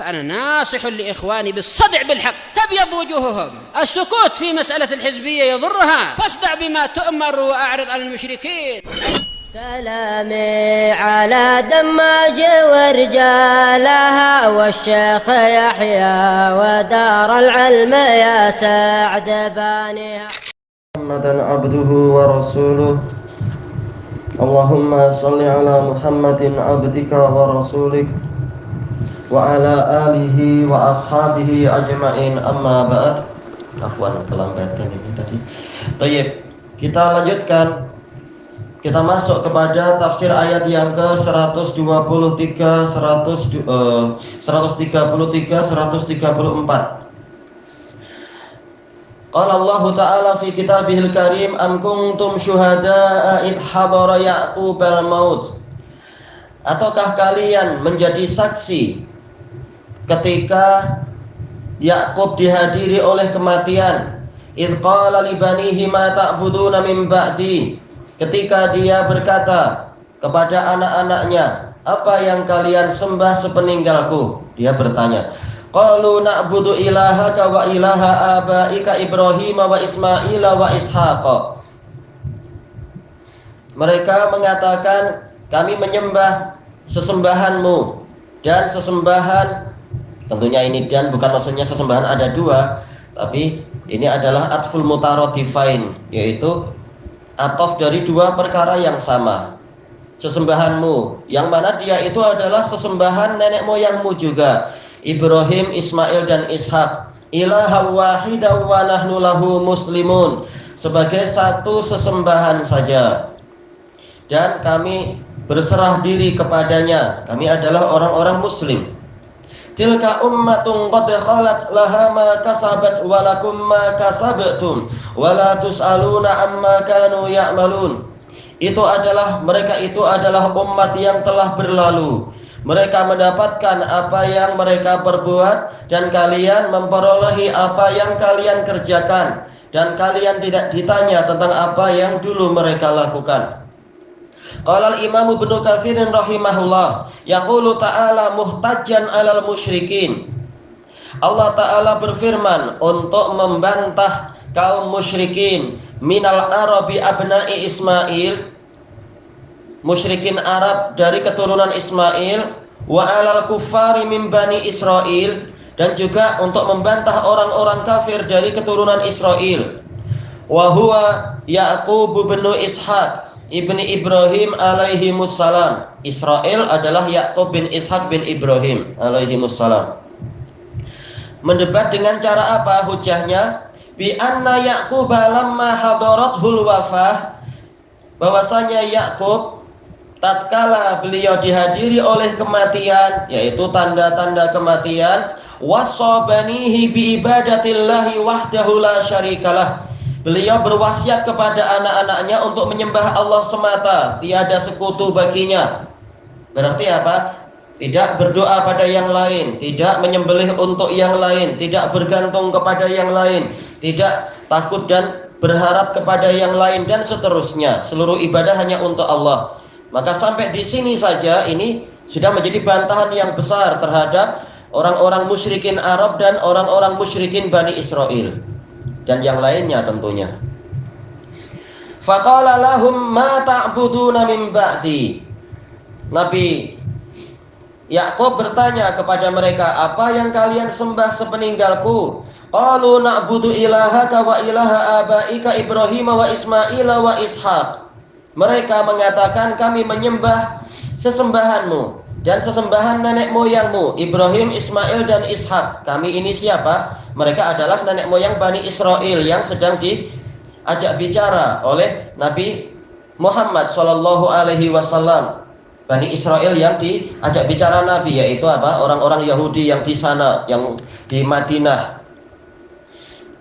فأنا ناصح لإخواني بالصدع بالحق تبيض وجوههم. السكوت في مسألة الحزبية يضرها، فاصدع بما تؤمر وأعرض عن المشركين. سلامي على دماج ورجالها والشيخ يحيى ودار العلم يا سعد بانيها. محمدا عبده ورسوله. اللهم صل على محمد عبدك ورسولك وعلى alihi wa ashabihi ajma'in, amma ba'd. Afwan kelambatan ini tadi. Baik, kita lanjutkan. Kita masuk kepada tafsir ayat yang ke-123, 133, 134. Qala Allah Ta'ala fi kitabihil karim, am kuntum syuhada'a id hadara Ya'qubal maut. Ataukah kalian menjadi saksi ketika Yakub dihadiri oleh kematian? Id qala li banihi ma ta'buduna min ba'di. Ketika dia berkata kepada anak-anaknya, apa yang kalian sembah sepeninggalku? Dia bertanya, qalu na'budu ilahaka wa ilaha abaika Ibrahim wa Ismail wa Ishaq. Mereka mengatakan, kami menyembah sesembahanmu dan sesembahan, tentunya ini dan bukan maksudnya sesembahan ada dua, tapi ini adalah atful mutaradifain, yaitu atof dari dua perkara yang sama. Sesembahanmu, yang mana dia itu adalah sesembahan nenek moyangmu juga, Ibrahim, Ismail dan Ishak. Ilaha wahidaw wa nahnu lahu muslimun, sebagai satu sesembahan saja, dan kami berserah diri kepadanya, kami adalah orang-orang muslim. Tilka ummatun qad khalat laha ma kasabat wa lakum ma kasabtum wa la tusaluna amma kanu ya'malun. Mereka itu adalah umat yang telah berlalu. Mereka mendapatkan apa yang mereka perbuat, dan kalian memperolehi apa yang kalian kerjakan, dan kalian tidak ditanya tentang apa yang dulu mereka lakukan. Qala al-Imam Ibnu Katsir rahimahullah, yaqulu ta'ala muhtajjan 'alal musyrikin. Allah Ta'ala berfirman untuk membantah kaum musyrikin, minal arabi abna'i Ismail, musyrikin Arab dari keturunan Ismail, wa 'alal kuffari min bani Israil, dan juga untuk membantah orang-orang kafir dari keturunan Israel. Wa huwa Ya'qub bin Ishaq ibni Ibrahim alaihimussalam. Israel adalah Yakub bin Ishak bin Ibrahim alaihimussalam. Mendebat dengan cara apa hujahnya? Bi anna Yaqub lamma hadarathul wafah, bahwasanya Yakub tatkala beliau dihadiri oleh kematian, yaitu tanda-tanda kematian, wasabanihi bi ibadatillahi wahdahu la syarikalah. Beliau berwasiat kepada anak-anaknya untuk menyembah Allah semata, tiada sekutu baginya. Berarti apa? Tidak berdoa pada yang lain, tidak menyembelih untuk yang lain, tidak bergantung kepada yang lain, tidak takut dan berharap kepada yang lain, dan seterusnya. Seluruh ibadah hanya untuk Allah. Maka sampai di sini saja ini sudah menjadi bantahan yang besar terhadap orang-orang musyrikin Arab dan orang-orang musyrikin Bani Israel dan yang lainnya tentunya. Faqala lahum ma ta'buduna min ba'di. Nabi Yakub bertanya kepada mereka, apa yang kalian sembah sepeninggalku? Qalu na'budu ilahaka wa ilaha abaika Ibrahim wa Ismail wa Ishaq. Mereka mengatakan, kami menyembah sesembahanmu dan sesembahan nenek moyangmu Ibrahim, Ismail dan Ishak. Kami ini siapa? Mereka adalah nenek moyang Bani Israel yang sedang diajak bicara oleh Nabi Muhammad sallallahu alaihi wasallam. Bani Israel yang diajak bicara Nabi, yaitu apa? Orang-orang Yahudi yang di sana, yang di Madinah.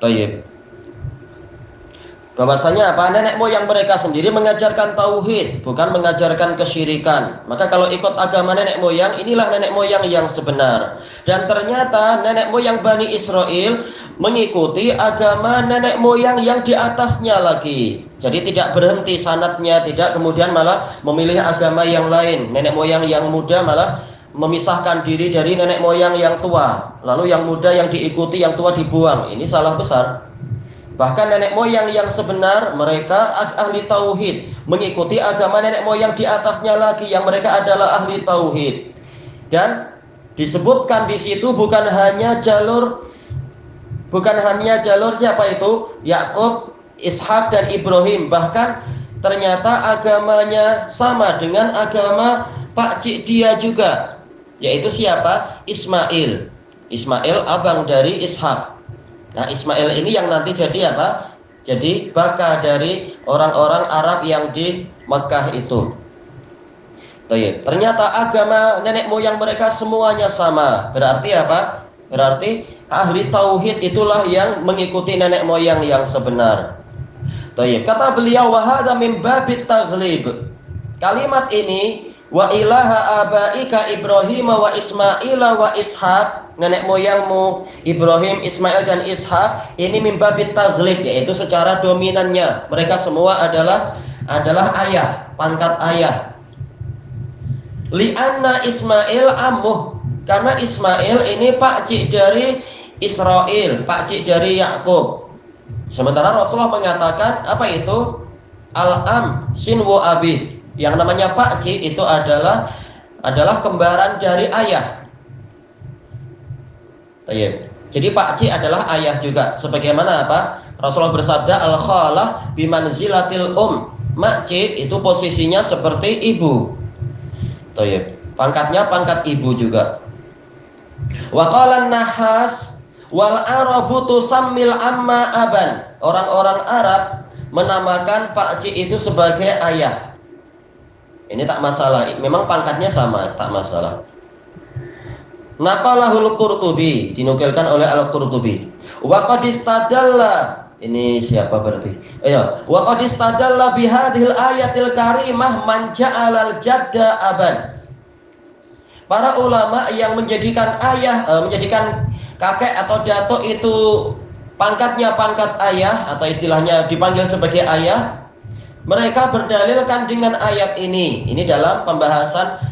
Baik. Bahwasanya apa? Nenek moyang mereka sendiri mengajarkan tauhid, bukan mengajarkan kesyirikan. Maka kalau ikut agama nenek moyang, inilah nenek moyang yang sebenar. Dan ternyata nenek moyang Bani Israel mengikuti agama nenek moyang yang di atasnya lagi. Jadi tidak berhenti sanadnya, tidak kemudian malah memilih agama yang lain. Nenek moyang yang muda malah memisahkan diri dari nenek moyang yang tua, lalu yang muda yang diikuti, yang tua dibuang. Ini salah besar. Bahkan nenek moyang yang sebenar, mereka ahli tauhid, mengikuti agama nenek moyang di atasnya lagi, yang mereka adalah ahli tauhid. Dan disebutkan di situ bukan hanya jalur siapa itu? Yakub, Ishak dan Ibrahim. Bahkan ternyata agamanya sama dengan agama pakcik dia juga, yaitu siapa? Ismail. Ismail abang dari Ishak. Nah, Ismail ini yang nanti jadi apa? Jadi baka dari orang-orang Arab yang di Mekah itu. Ternyata agama nenek moyang mereka semuanya sama. Berarti apa? Berarti ahli tauhid itulah yang mengikuti nenek moyang yang sebenar. Kata beliau, wa hadza min babit taghlib. Kalimat ini, wa ilaha abaika Ibrahim wa Ismail wa Ishak, nenek moyangmu Ibrahim, Ismail dan Ishak, ini min babit taghlib, yaitu secara dominannya mereka semua adalah ayah, pangkat ayah. Li'anna Ismail ammuh, karena Ismail ini pakcik dari Israel, pakcik dari Yakub. Sementara Rasulullah mengatakan apa itu? Al-am sinwu abi. Yang namanya pakcik itu adalah kembaran dari ayah. Jadi pakcik adalah ayah juga. Sebagaimana apa? Rasulullah bersabda, al-khalah bimanzilatil Makcik itu posisinya seperti ibu. Pangkatnya pangkat ibu juga. Wa qala nahas wal arabu tusammil amma aban. Orang-orang Arab menamakan pakcik itu sebagai ayah. Ini tak masalah. Memang pangkatnya sama, tak masalah. Naqalahul Qurtubi, dinukilkan oleh Al-Qurtubi. Wa qad istadalla, ini siapa berarti? Wa qad istadalla bihadhil ayatil karimah man ja'alal jadda aban. Para ulama yang menjadikan menjadikan kakek atau datuk itu pangkatnya pangkat ayah, atau istilahnya dipanggil sebagai ayah, mereka berdalilkan dengan ayat ini. Ini dalam pembahasan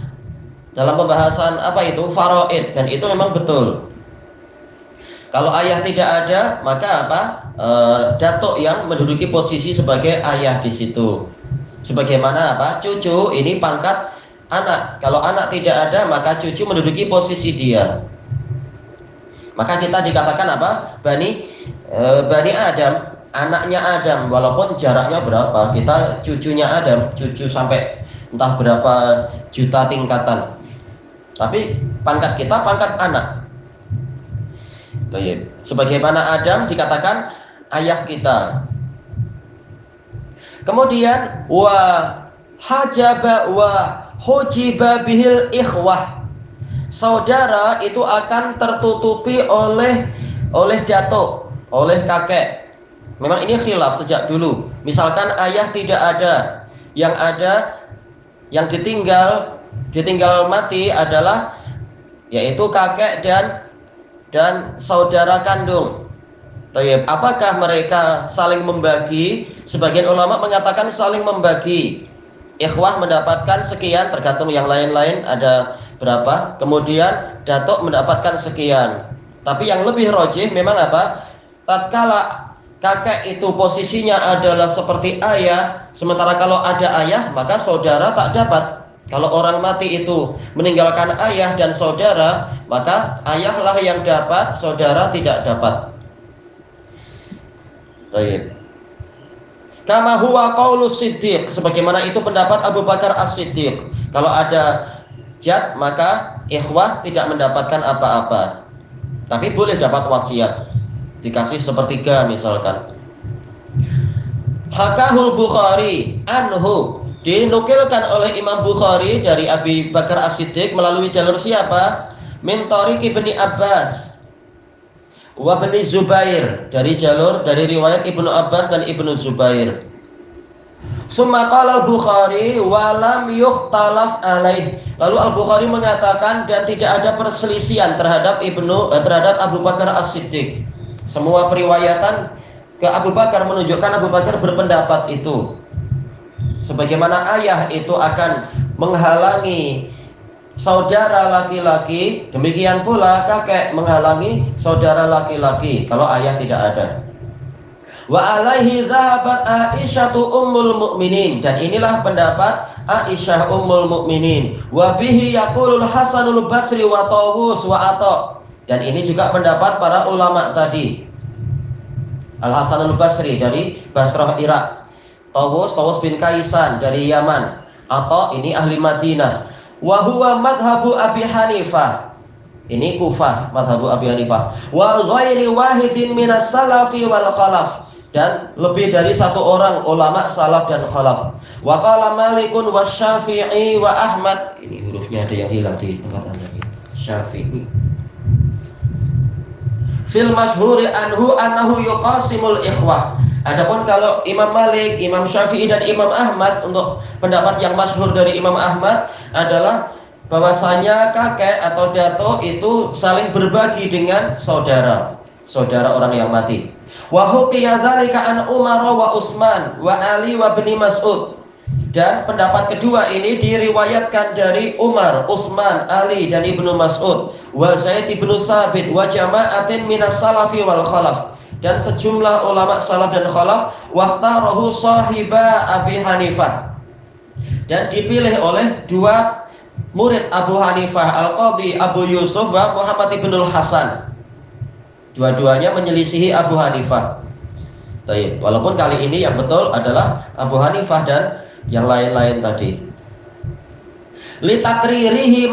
apa itu? Faraid, dan itu memang betul. Kalau ayah tidak ada, maka apa? Datuk yang menduduki posisi sebagai ayah di situ. Sebagaimana apa? Cucu ini pangkat anak. Kalau anak tidak ada, maka cucu menduduki posisi dia. Maka kita dikatakan apa? Bani Adam, anaknya Adam. Walaupun jaraknya berapa, kita cucunya Adam, cucu sampai entah berapa juta tingkatan. Tapi pangkat kita pangkat anak. Sebagaimana Adam dikatakan ayah kita. Kemudian wa hajaba wa hujiba bihil ikhwah. Saudara itu akan tertutupi oleh datuk, oleh kakek. Memang ini khilaf sejak dulu. Misalkan ayah tidak ada, yang ditinggal mati adalah yaitu kakek dan saudara kandung. Apakah mereka saling membagi? Sebagian ulama mengatakan saling membagi. Ikhwah mendapatkan sekian, tergantung yang lain-lain ada berapa. Kemudian datuk mendapatkan sekian. Tapi yang lebih rajih memang apa? Tatkala kakek itu posisinya adalah seperti ayah, sementara kalau ada ayah maka saudara tak dapat. Kalau orang mati itu meninggalkan ayah dan saudara, maka ayahlah yang dapat, saudara tidak dapat. Baik. Kama huwa qaulus Siddiq, sebagaimana itu pendapat Abu Bakar As-Siddiq. Kalau ada jad, maka ikhwah tidak mendapatkan apa-apa. Tapi boleh dapat wasiat, dikasih sepertiga misalkan. Hakahul Bukhari anhu, dinukilkan oleh Imam Bukhari dari Abu Bakar As-Siddiq melalui jalur siapa? Min Tariq Ibni Abbas wa Ibni Zubair, dari riwayat Ibnu Abbas dan Ibnu Zubair. Summa qala al-Bukhari wa lam yukhtalaf alaih. Lalu Al-Bukhari mengatakan dan tidak ada perselisihan terhadap Abu Bakar As-Siddiq. Semua periwayatan ke Abu Bakar menunjukkan Abu Bakar berpendapat itu. Sebagaimana ayah itu akan menghalangi saudara laki-laki, demikian pula kakek menghalangi saudara laki-laki kalau ayah tidak ada. Wa alaihi zahabat Aisyatu ummul mukminin, dan inilah pendapat Aisyah ummul mukminin. Wa bihi yaqulul Hasanul Basri wa Tawus wa Atha, dan ini juga pendapat para ulama tadi. Al Hasanul Basri dari Basrah Irak, Tawus bin Kaisan dari Yaman, Atha ini ahli Madinah. Wa huwa madhabu Abi Hanifah, ini Kufah, madhabu Abi Hanifah. Wa ghairi wahidin minas salafi wal khalaf, dan lebih dari satu orang ulama salaf dan khalaf. Wa qala Malikun wa Syafi'i wa Ahmad, ini hurufnya ada yang hilang di tempat Anda. Syafi'i. Fil masyhuri anhu annahu yuqasimul ikhwah. Adapun kalau Imam Malik, Imam Syafi'i dan Imam Ahmad, untuk pendapat yang masyhur dari Imam Ahmad adalah bahwasanya kakek atau dato itu saling berbagi dengan saudara orang yang mati. Wa huqiya dzalika an Umar wa Utsman wa Ali wa Ibnu Mas'ud, dan pendapat kedua ini diriwayatkan dari Umar, Utsman, Ali dan Ibnu Mas'ud, wa Zaid ibnu Sabit wa jama'atin minas salafi wal khalaf, dan sejumlah ulama salaf dan khalaf. Wahtarahu sahiba Abi Hanifah, dan dipilih oleh dua murid Abu Hanifah, Al-Qadhi Abu Yusuf wa Muhammad ibnul Hasan. Dua-duanya menyelisihi Abu Hanifah. Baik, walaupun kali ini yang betul adalah Abu Hanifah dan yang lain-lain tadi. Litakririhi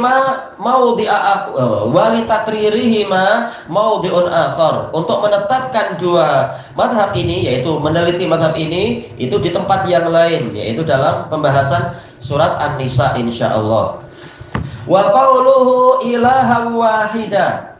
maudhi'un akhar, untuk menetapkan dua madhab ini, yaitu meneliti madhab ini itu di tempat yang lain, yaitu dalam pembahasan surat An-Nisa insyaallah. Wa qauluhu ilaha wahida,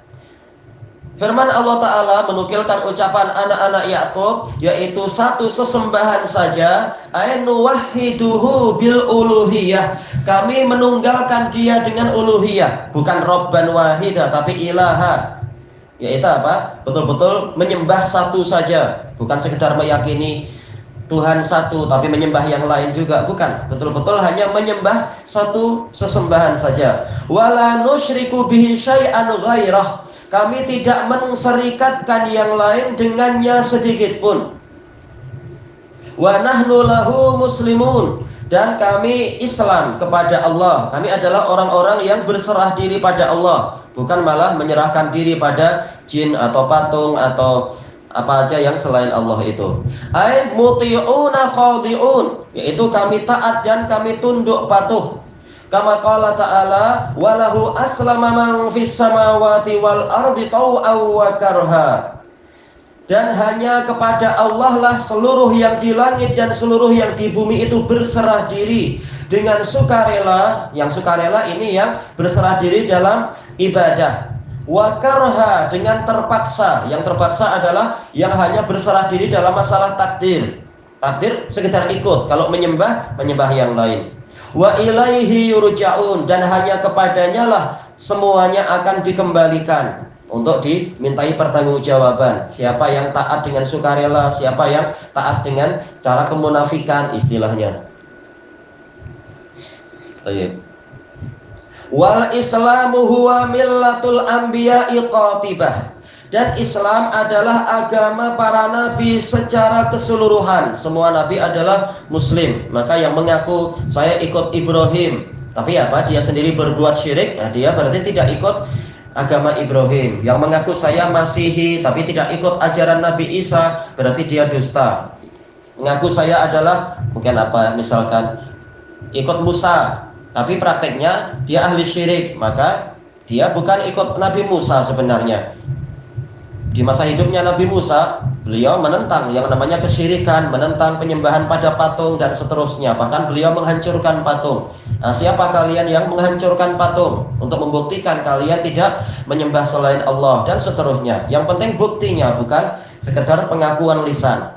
firman Allah Ta'ala menukilkan ucapan anak-anak Yakub, yaitu satu sesembahan saja. Ainu wahiduhu bil uluhiyah, kami menunggalkan dia dengan uluhiyah, bukan robban wahidah tapi ilaha, yaitu apa? Betul-betul menyembah satu saja, bukan sekedar meyakini Tuhan satu tapi menyembah yang lain juga, bukan, betul-betul hanya menyembah satu sesembahan saja. Wala nusyriku bihi syai'an ghairah, kami tidak menserikatkan yang lain dengannya sedikit pun. Wa nahnu lahu muslimun, dan kami Islam kepada Allah. Kami adalah orang-orang yang berserah diri pada Allah, bukan malah menyerahkan diri pada jin atau patung atau apa aja yang selain Allah itu. Ai muti'una khadi'un, yaitu kami taat dan kami tunduk patuh. Kama qala ta'ala walahu aslama man fis samawati wal ardi tau'aw wa karha, dan hanya kepada Allah lah seluruh yang di langit dan seluruh yang di bumi itu berserah diri dengan sukarela. Yang sukarela ini yang berserah diri dalam ibadah. Wa karha, dengan terpaksa. Yang terpaksa adalah yang hanya berserah diri dalam masalah takdir. Takdir sekedar ikut, kalau menyembah yang lain. Wa ilaihi yurja'un, dan hanya kepadanya lah semuanya akan dikembalikan untuk dimintai pertanggungjawaban. Siapa yang taat dengan sukarela, siapa yang taat dengan cara kemunafikan istilahnya. Baik. Wal islamu huwa millatul anbiya'i qatibah, dan Islam adalah agama para nabi secara keseluruhan. Semua nabi adalah muslim. Maka yang mengaku saya ikut Ibrahim tapi apa dia sendiri berbuat syirik, nah dia berarti tidak ikut agama Ibrahim. Yang mengaku saya Masihi tapi tidak ikut ajaran Nabi Isa, berarti dia dusta. Mengaku saya adalah mungkin apa, misalkan ikut Musa tapi prakteknya dia ahli syirik, maka dia bukan ikut Nabi Musa sebenarnya. Di masa hidupnya Nabi Musa, beliau menentang yang namanya kesyirikan, menentang penyembahan pada patung dan seterusnya. Bahkan beliau menghancurkan patung. Nah, siapa kalian yang menghancurkan patung? Untuk membuktikan kalian tidak menyembah selain Allah dan seterusnya. Yang penting buktinya, bukan sekedar pengakuan lisan.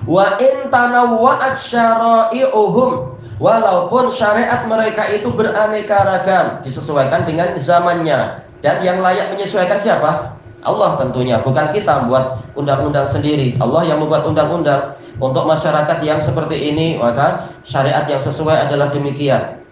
Wa in tanawwa'at syara'i'uhum, walaupun syariat mereka itu beraneka ragam, disesuaikan dengan zamannya. Dan yang layak menyesuaikan siapa? Allah tentunya, bukan kita membuat undang-undang sendiri. Allah yang membuat undang-undang untuk masyarakat yang seperti ini, maka syariat yang sesuai adalah demikian.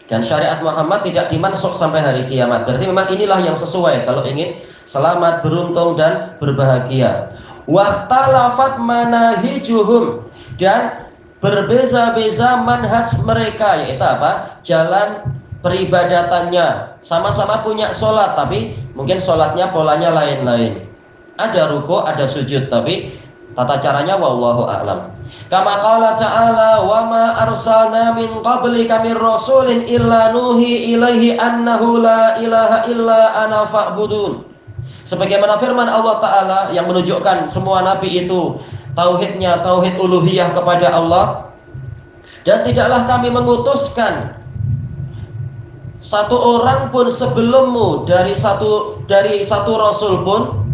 Dan syariat Muhammad tidak dimansukh sampai hari kiamat. Berarti memang inilah yang sesuai kalau ingin selamat, beruntung dan berbahagia. Wahtalafat manahijuhum, dan berbeza-beza manhaj mereka, yaitu apa? Jalan peribadatannya. Sama-sama punya sholat, tapi mungkin sholatnya polanya lain-lain. Ada ruku', ada sujud, tapi tata caranya wallahu a'lam. Kama qala ta'ala wa ma arsalna min qablika min rasulin illa nuhi ilaihi annahu la ilaha illa ana fa'budun. Sebagaimana firman Allah Ta'ala yang menunjukkan semua nabi itu tauhidnya tauhid uluhiyah kepada Allah, dan tidaklah kami mengutuskan satu orang pun sebelummu dari satu rasul pun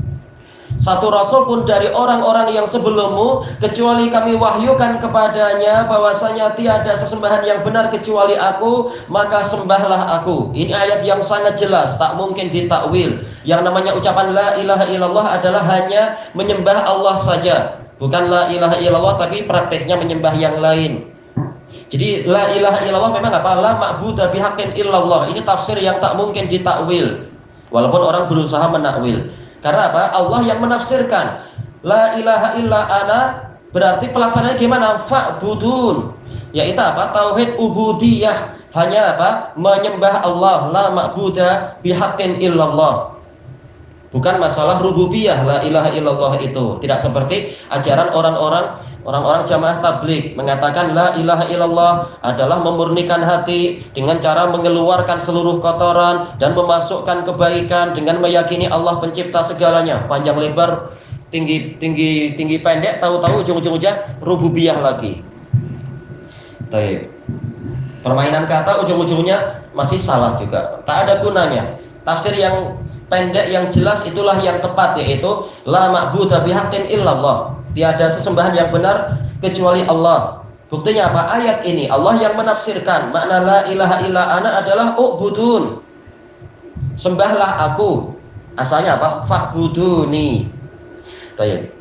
dari orang-orang yang sebelummu, kecuali kami wahyukan kepadanya bahwasanya tiada sesembahan yang benar kecuali aku, maka sembahlah aku. Ini ayat yang sangat jelas, tak mungkin ditakwil. Yang namanya ucapan la ilaha illallah adalah hanya menyembah Allah saja, bukan la ilaha illallah tapi prakteknya menyembah yang lain. Jadi la ilaha illallah memang apa? La ma'budu bihaqqin illallah. Ini tafsir yang tak mungkin ditakwil, walaupun orang berusaha menakwil. Karena apa? Allah yang menafsirkan. La ilaha illa ana, berarti pelaksanaannya gimana? Fa'budun. Yaitu apa? Tauhid ubudiyah. Hanya apa? Menyembah Allah. La ma'budu bihaqqin illallah. Bukan masalah rububiyah la ilaha illallah itu. Tidak seperti ajaran orang-orang jamaah tabligh mengatakan la ilaha illallah adalah memurnikan hati dengan cara mengeluarkan seluruh kotoran dan memasukkan kebaikan dengan meyakini Allah pencipta segalanya. Panjang lebar, tinggi pendek, tahu-tahu ujung-ujungnya rububiyah lagi. Baik. Permainan kata ujung-ujungnya masih salah juga. Tak ada gunanya. Tafsir yang pendek yang jelas itulah yang tepat, yaitu la ma'budu bihaqqin illallah. Tiada sesembahan yang benar kecuali Allah. Buktinya apa? Ayat ini Allah yang menafsirkan makna la ilaha illa ana adalah ubudun. Sembahlah aku. Asalnya apa? Fa'buduni. Baik.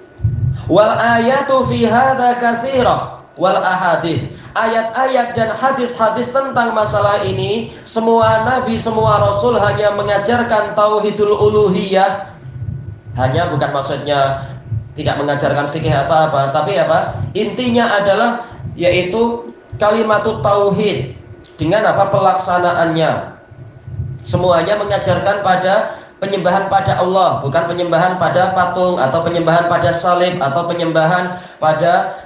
Wal ayatu fi hadza katsirah wal ahadits. Ayat-ayat dan hadis-hadis tentang masalah ini, semua nabi, semua rasul hanya mengajarkan tauhidul uluhiyah. Hanya bukan maksudnya tidak mengajarkan fikih atau apa, tapi apa? Intinya adalah yaitu kalimatut tauhid dengan apa pelaksanaannya. Semuanya mengajarkan pada penyembahan pada Allah, bukan penyembahan pada patung atau penyembahan pada salib atau penyembahan pada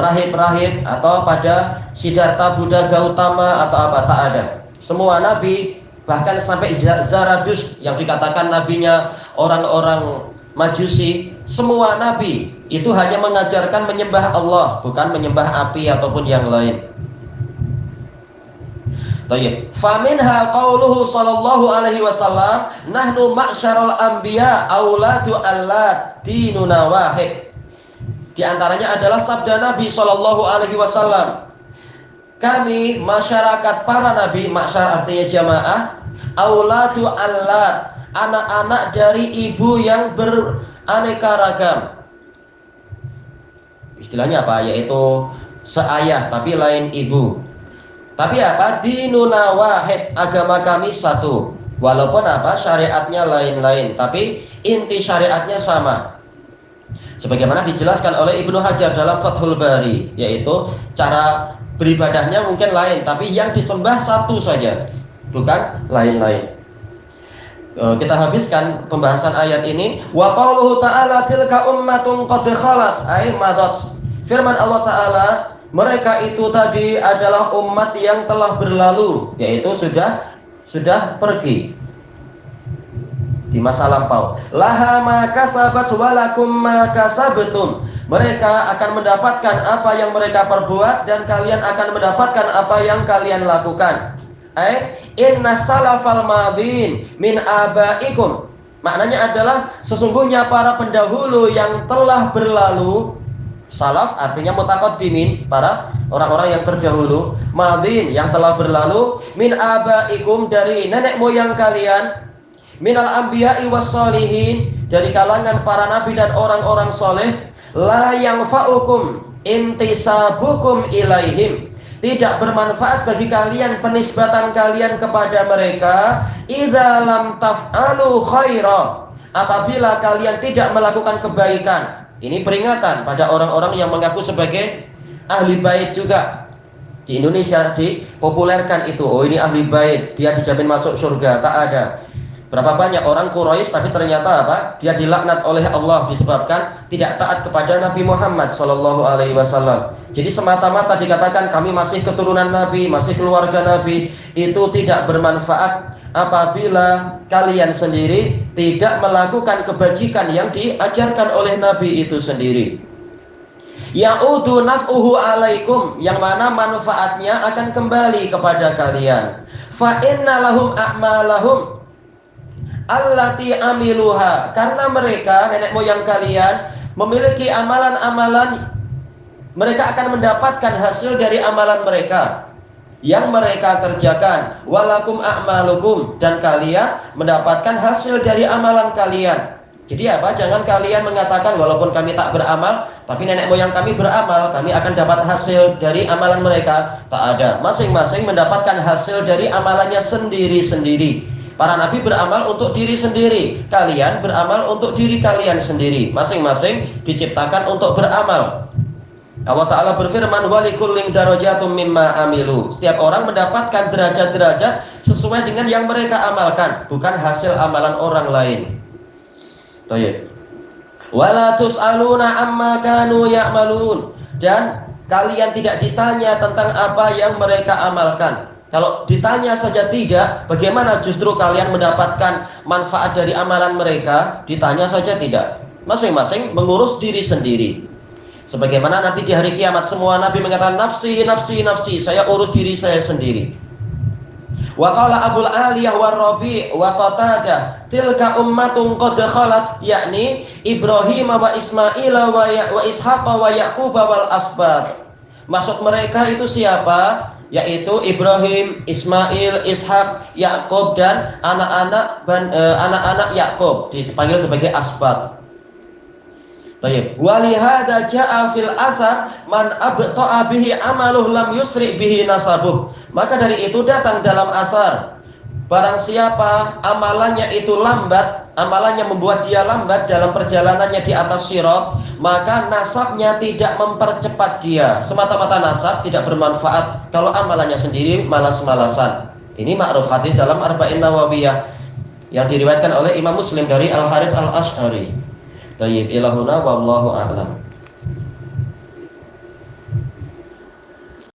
rahib-rahib atau pada Siddhartha Buddha Gautama atau apa, tak ada. Semua nabi, bahkan sampai Zaradusht yang dikatakan nabinya orang-orang Majusi, semua nabi itu hanya mengajarkan menyembah Allah, bukan menyembah api ataupun yang lain. Baik. Faminha qauluhu sallallahu alaihi wasallam, nahnu ma'syarul anbiya auladu allat dinuna wahid. Di antaranya adalah sabda Nabi sallallahu alaihi wasallam, kami masyarakat para nabi, masyar artinya jamaah, auladu allat, anak-anak dari ibu yang beraneka ragam. Istilahnya apa? Yaitu seayah tapi lain ibu. Tapi apa? Dinuna wahid, agama kami satu. Walaupun apa? Syariatnya lain-lain, tapi inti syariatnya sama. Sebagaimana dijelaskan oleh Ibnu Hajar dalam Fathul Bari, yaitu cara beribadahnya mungkin lain, tapi yang disembah satu saja, bukan lain-lain. Kita habiskan pembahasan ayat ini. Wa qauluhu ta'ala tilka ummatun qad khalat ay madat. Firman Allah Ta'ala, mereka itu tadi adalah umat yang telah berlalu, yaitu sudah pergi di masa lampau. Laha ma kasabat walakum ma kasabtum. Mereka akan mendapatkan apa yang mereka perbuat dan kalian akan mendapatkan apa yang kalian lakukan. Inna salafal madin min abaikum. Maknanya adalah sesungguhnya para pendahulu yang telah berlalu. Salaf artinya mutaqaddimin, para orang-orang yang terdahulu. Madin yang telah berlalu. Min abaikum, dari nenek moyang kalian. Minal anbiya'i wassalihin, dari kalangan para nabi dan orang-orang soleh. La yanfa'ukum intisabukum ilaihim, tidak bermanfaat bagi kalian penisbatan kalian kepada mereka, idza lam taf'alu khaira, apabila kalian tidak melakukan kebaikan. Ini peringatan pada orang-orang yang mengaku sebagai ahli bait juga. Di Indonesia dipopulerkan itu, oh ini ahli bait, dia dijamin masuk surga. Tak ada. Berapa banyak orang Quraisy tapi ternyata apa? Dia dilaknat oleh Allah disebabkan tidak taat kepada Nabi Muhammad sallallahu alaihi wasallam. Jadi semata-mata dikatakan kami masih keturunan Nabi, masih keluarga Nabi, itu tidak bermanfaat apabila kalian sendiri tidak melakukan kebajikan yang diajarkan oleh Nabi itu sendiri. Ya'udu naf'uhu alaikum, yang mana manfaatnya akan kembali kepada kalian. Fa inna lahum a'malahum allati amiluha, karena mereka, nenek moyang kalian, memiliki amalan-amalan, mereka akan mendapatkan hasil dari amalan mereka yang mereka kerjakan. Walakum a'malukum, dan kalian mendapatkan hasil dari amalan kalian. Jadi apa? Jangan kalian mengatakan walaupun kami tak beramal, tapi nenek moyang kami beramal, kami akan dapat hasil dari amalan mereka. Tak ada. Masing-masing mendapatkan hasil dari amalannya sendiri-sendiri. Para nabi beramal untuk diri sendiri, kalian beramal untuk diri kalian sendiri. Masing-masing diciptakan untuk beramal. Allah Ta'ala berfirman, walikullin darajatum mimma amilu. Setiap orang mendapatkan derajat-derajat sesuai dengan yang mereka amalkan, bukan hasil amalan orang lain. Baik. Wala tus'aluna amma kanu ya'malun, dan kalian tidak ditanya tentang apa yang mereka amalkan. Kalau ditanya saja tidak, bagaimana justru kalian mendapatkan manfaat dari amalan mereka? Ditanya saja tidak. Masing-masing mengurus diri sendiri. Sebagaimana nanti di hari kiamat semua nabi mengatakan nafsi, nafsi, nafsi, saya urus diri saya sendiri. Wa qala Abul Aliyah wa Rabi' wa Qatadah, tilka ummatun qad khalat, yakni Ibrahim wa Ismail wa Ishaq wa Yaqub wal asbat. Maksud mereka itu siapa? Yaitu Ibrahim, Ismail, Ishak, Yakub, dan anak-anak Yakub, dipanggil sebagai asbat. Baik. Walihada ja'a fil asar man abta'a bihi amaluh lam yusri bihi nasabuh. Maka dari itu datang dalam asar, barang siapa amalannya itu lambat, amalannya membuat dia lambat dalam perjalanannya di atas sirat, maka nasabnya tidak mempercepat dia. Semata-mata nasab tidak bermanfaat kalau amalannya sendiri malas-malasan. Ini ma'ruf hadis dalam Arba'in Nawawiyah yang diriwayatkan oleh Imam Muslim dari Al-Harits Al-Asy'ari. Tayyib ilahuna wallahu a'lam.